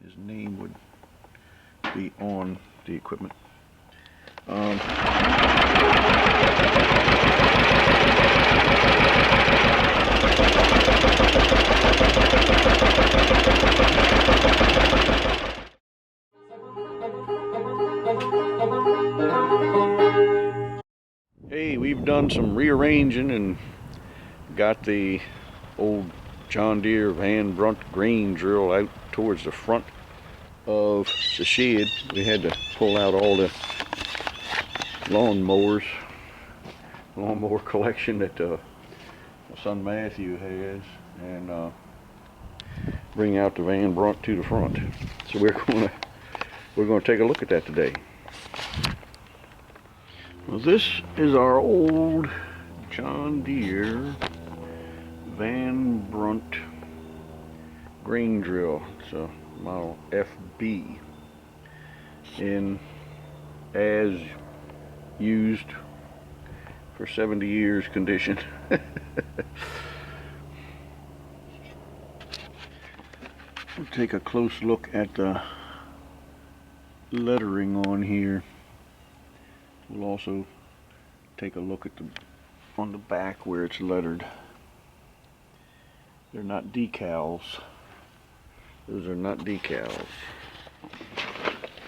his name would be on the equipment. Hey, we've done some rearranging and got the old John Deere Brunt grain drill out towards the front of the shed. We had to pull out all the lawnmower collection that my son Matthew has, and bring out the Brunt to the front. So we're gonna take a look at that today. Well, this is our old John Deere Brunt grain drill. It's a model FB, in as used for 70 years condition. We'll take a close look at the lettering on here. We'll also take a look at on the back where it's lettered. They're not decals. Those are not decals.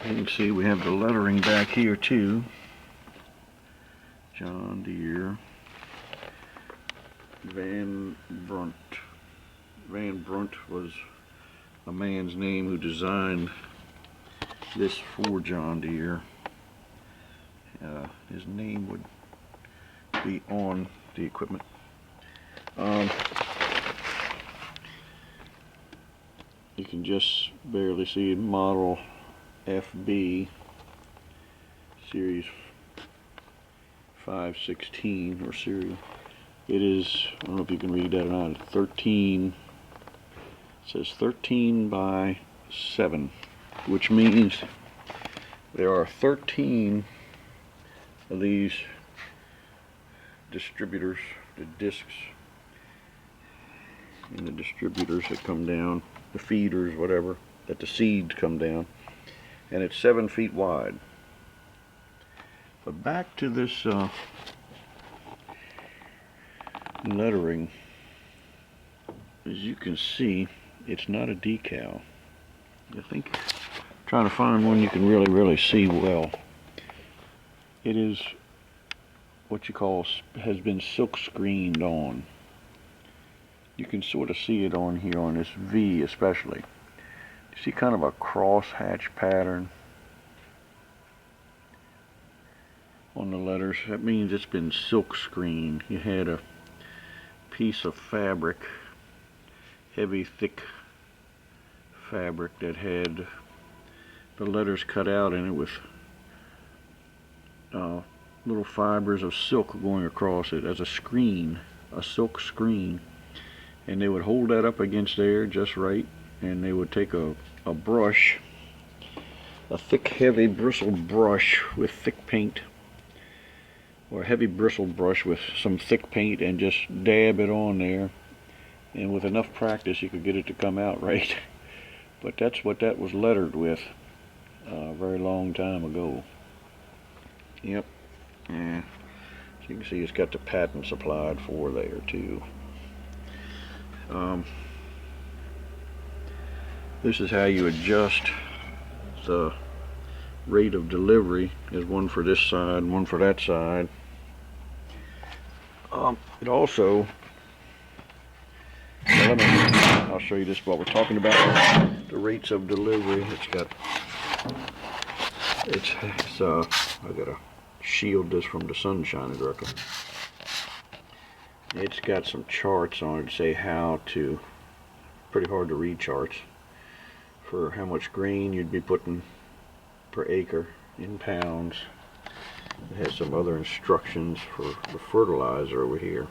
You can see we have the lettering back here too. John Deere Brunt. Brunt was a man's name who designed this for John Deere. His name would be on the equipment. You can just barely see it, model FB series 516 or serial. It is, I don't know if you can read that or not, 13, it says 13 by 7, which means there are 13 of these distributors, the discs and the distributors that come down, the feeders, whatever, that the seeds come down, and it's 7 feet wide. But back to this lettering, as you can see, it's not a decal. I think I'm trying to find one you can really see well. It is what you call, has been silk screened on. You can sort of see it on here on this V especially. You see kind of a crosshatch pattern on the letters. That means it's been silk screened. You had a piece of fabric, heavy thick fabric, that had the letters cut out in it with little fibers of silk going across it as a screen, a silk screen. And they would hold that up against there just right, and they would take a brush, a thick heavy bristled brush with thick paint, or a heavy bristled brush with some thick paint, and just dab it on there, and with enough practice you could get it to come out right. But that's what that was lettered with a very long time ago. Yep. Yeah. So you can see it's got the patent supplied for there too. This is how you adjust the rate of delivery. There's one for this side, one for that side. It also, I'll show you this while we're talking about the rates of delivery. I gotta shield this from the sunshine directly. It's got some charts on it to say how to, pretty hard to read charts, for how much grain you'd be putting per acre in pounds. It has some other instructions for the fertilizer over here.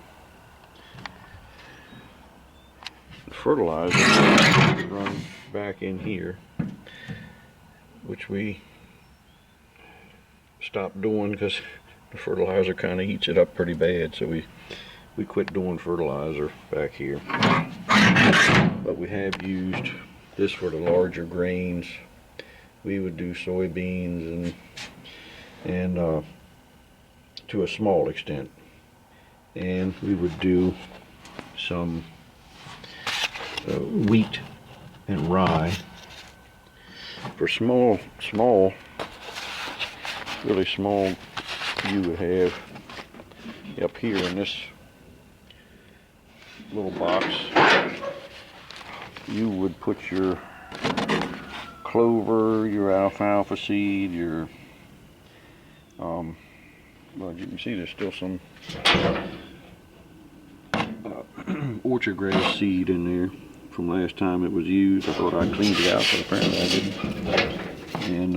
The fertilizer run back in here, which we stopped doing because the fertilizer kind of eats it up pretty bad, so we quit doing fertilizer back here. But we have used this for the larger grains. We would do soybeans and to a small extent, and we would do some wheat and rye. For small, really small, you would have up here in this little box, you would put your clover, your alfalfa seed, your well, you can see there's still some orchard grass seed in there from last time it was used. I thought I cleaned it out, but apparently I didn't. And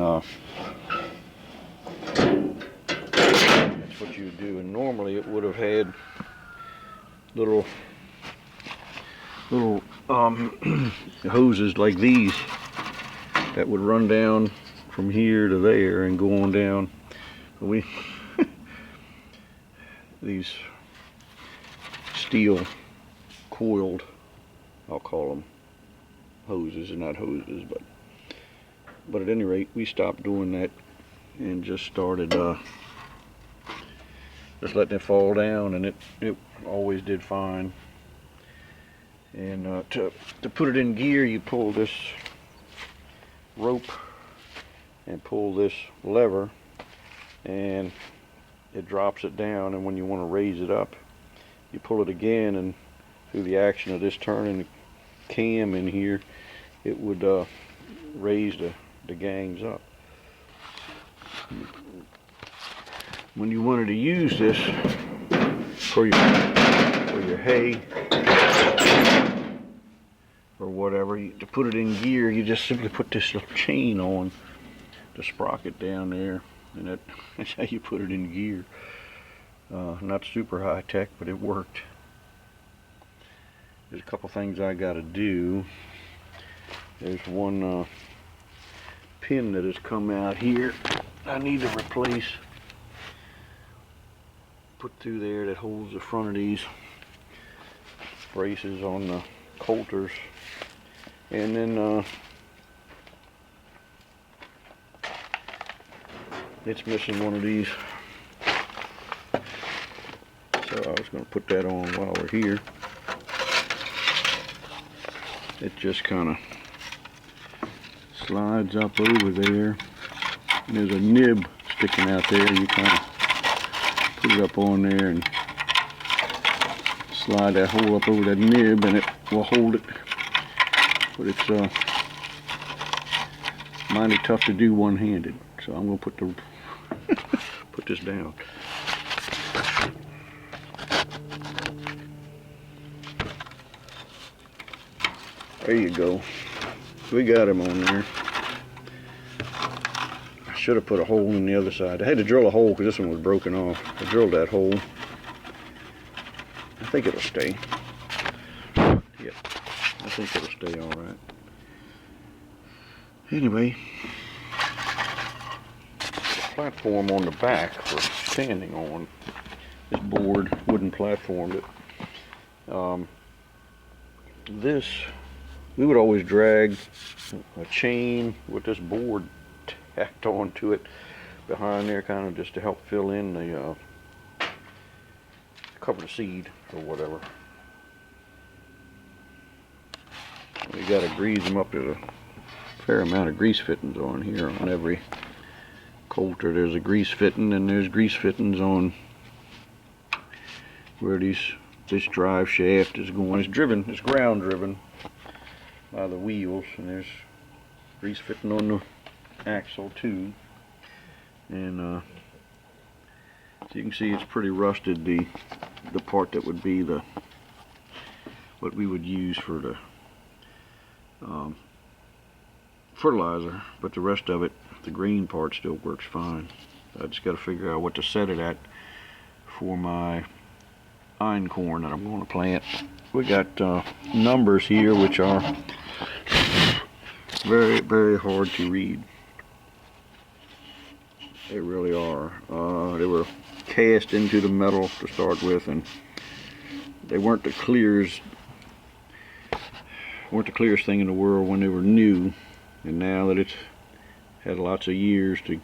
that's what you would do. And normally it would have had little hoses like these that would run down from here to there and go on down. We these steel coiled, I'll call them hoses, and not hoses, but at any rate, we stopped doing that and just started just letting it fall down, and it always did fine. And to put it in gear, you pull this rope and pull this lever, and it drops it down, and when you want to raise it up, you pull it again, and through the action of this turning the cam in here, it would raise the gangs up. When you wanted to use this for your hay or whatever, to put it in gear, you just simply put this little chain on the sprocket down there, and that's how you put it in gear. Not super high tech, but it worked. There's a couple things I got to do. There's one pin that has come out here I need to replace. Put through there that holds the front of these braces on the coulters. And then it's missing one of these. So I was going to put that on while we're here. It just kind of slides up over there. And there's a nib sticking out there. You kind of put it up on there and slide that hole up over that nib, and it will hold it. But it's mighty tough to do one-handed. So I'm going to put put this down. There you go. We got him on there. I should have put a hole in the other side. I had to drill a hole because this one was broken off. I drilled that hole. I think it'll stay. Yep, I think it'll stay all right. Anyway, the platform on the back for standing on, this board, wooden platform, this, we would always drag a chain with this board tacked onto it behind there, kind of just to help fill in the cover the seed or whatever. We got to grease them up. There's a fair amount of grease fittings on here. On every coulter there's a grease fitting, and there's grease fittings on where this drive shaft is going. It's ground driven by the wheels, and there's grease fitting on the axle too. And so you can see it's pretty rusted. The part that would be what we would use for the fertilizer, but the rest of it, the green part, still works fine. I just got to figure out what to set it at for my Einkorn that I'm going to plant. We got numbers here which are very, very hard to read. They really are. They were cast into the metal to start with, and they weren't the clears weren't the clearest thing in the world when they were new, and now that it's had lots of years to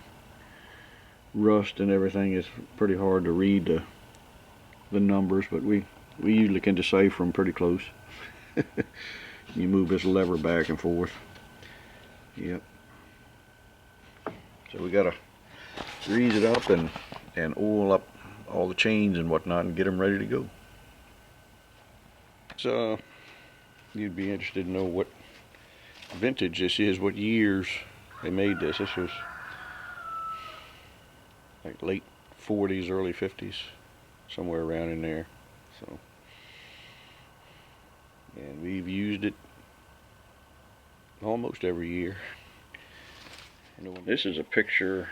rust and everything, it's pretty hard to read the numbers, but we usually can decipher them pretty close. You move this lever back and forth. Yep. So we gotta grease it up and oil up all the chains and whatnot and get them ready to go. So you'd be interested to know what vintage this is, what years they made this. This was like late 40s, early 50s, somewhere around in there. So, and we've used it almost every year. This is a picture,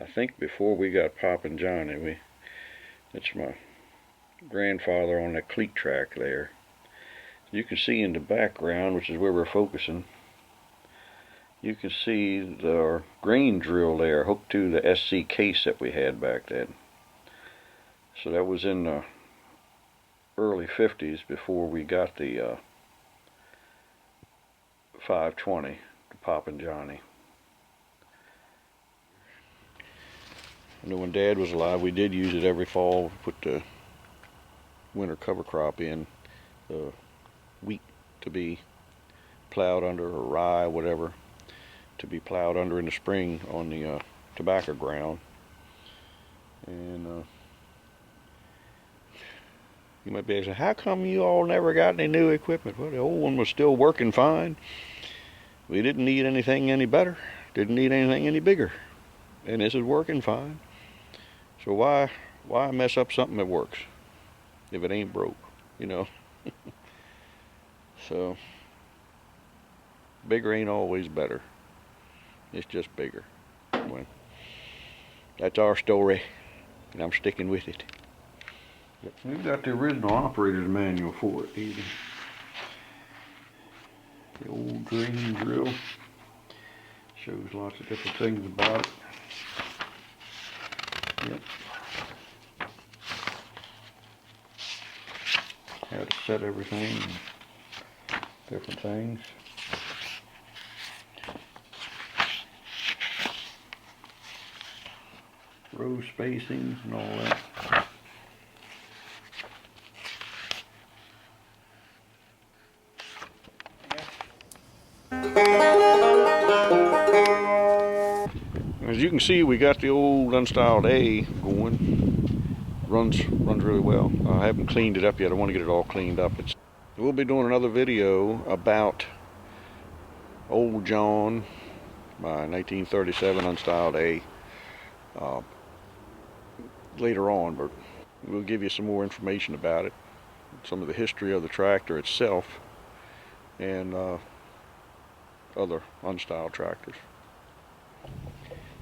I think, before we got Poppin' Johnny. That's my grandfather on that cleat track there. You can see in the background, which is where we're focusing, you can see the grain drill there hooked to the SC case that we had back then. So that was in the early 50s before we got the 520, the Poppin' Johnny. I know when Dad was alive, we did use it every fall, put the winter cover crop in, the wheat to be plowed under, or rye, whatever, to be plowed under in the spring on the tobacco ground. And you might be asking, how come you all never got any new equipment? Well, the old one was still working fine. We didn't need anything any better, didn't need anything any bigger, and this is working fine. So why mess up something that works if it ain't broke, you know? So bigger ain't always better. It's just bigger. Well, that's our story, and I'm sticking with it. We've got the original operator's manual for it, even. The old grain drill. Shows lots of different things about it. Yep. How to set everything, and different things. Row spacings and all that. As you can see, we got the old Unstyled A going. Runs really well. I haven't cleaned it up yet. I want to get it all cleaned up. We'll be doing another video about Old John, my 1937 Unstyled A, later on, but we'll give you some more information about it, some of the history of the tractor itself, and other unstyled tractors.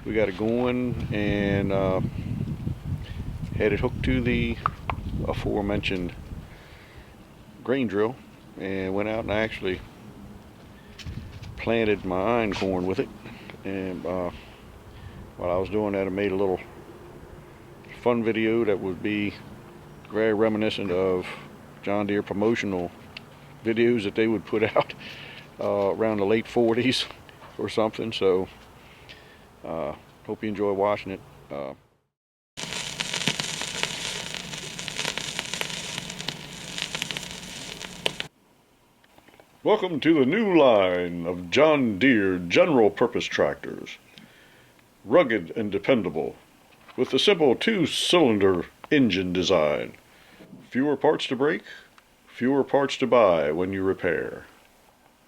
We got it going and had it hooked to the aforementioned grain drill, and went out and actually planted my Einkorn with it. And while I was doing that, I made a little fun video that would be very reminiscent of John Deere promotional videos that they would put out around the late 40s or something. So hope you enjoy watching it. Welcome to the new line of John Deere general purpose tractors. Rugged and dependable, with the simple 2-cylinder engine design. Fewer parts to break, fewer parts to buy when you repair.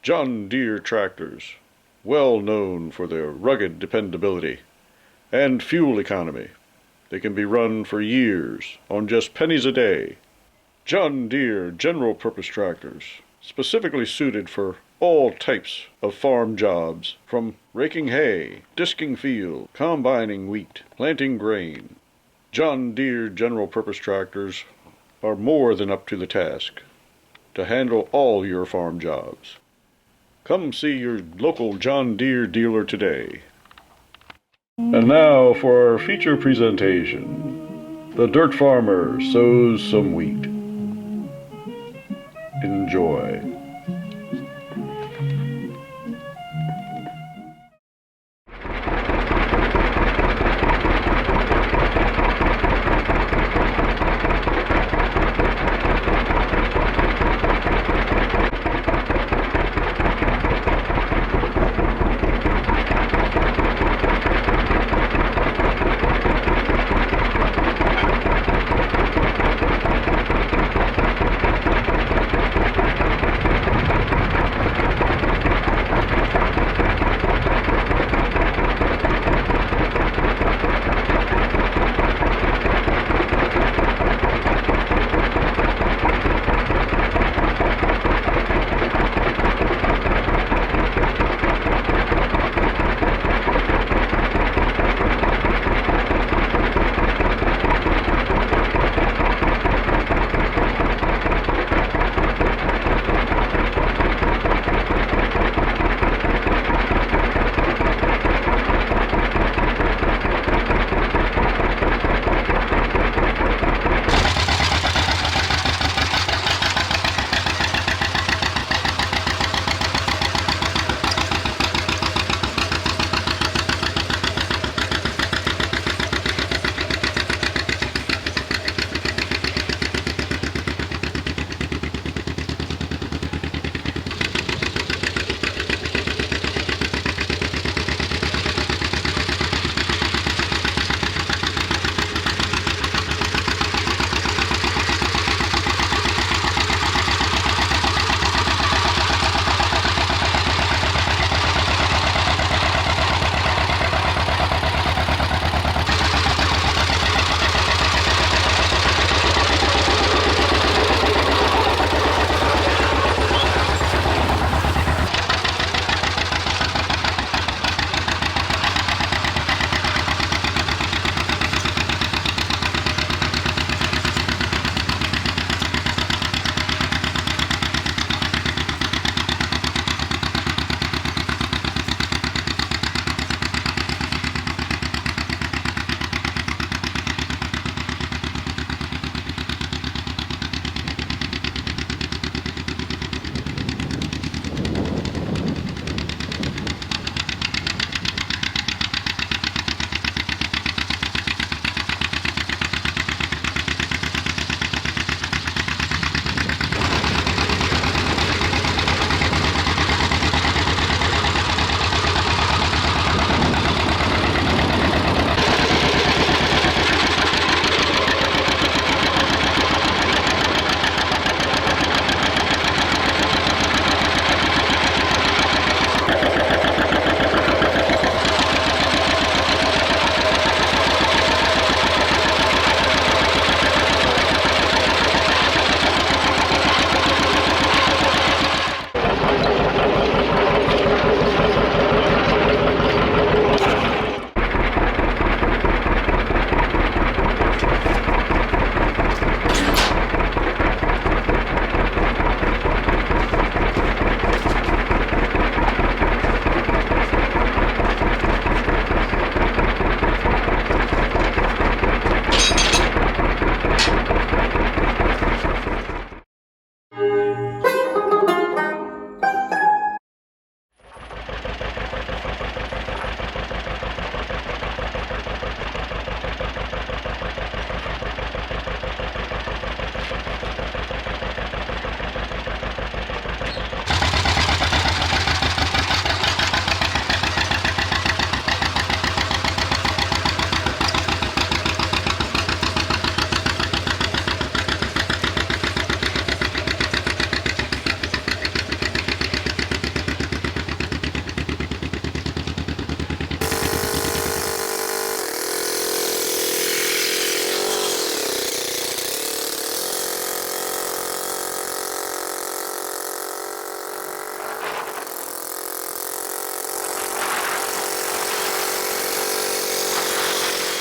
John Deere tractors, well known for their rugged dependability and fuel economy. They can be run for years on just pennies a day. John Deere general purpose tractors, specifically suited for all types of farm jobs, from raking hay, disking field, combining wheat, planting grain. John Deere general purpose tractors are more than up to the task to handle all your farm jobs. Come see your local John Deere dealer today. And now for our feature presentation. The dirt farmer sows some wheat. Enjoy.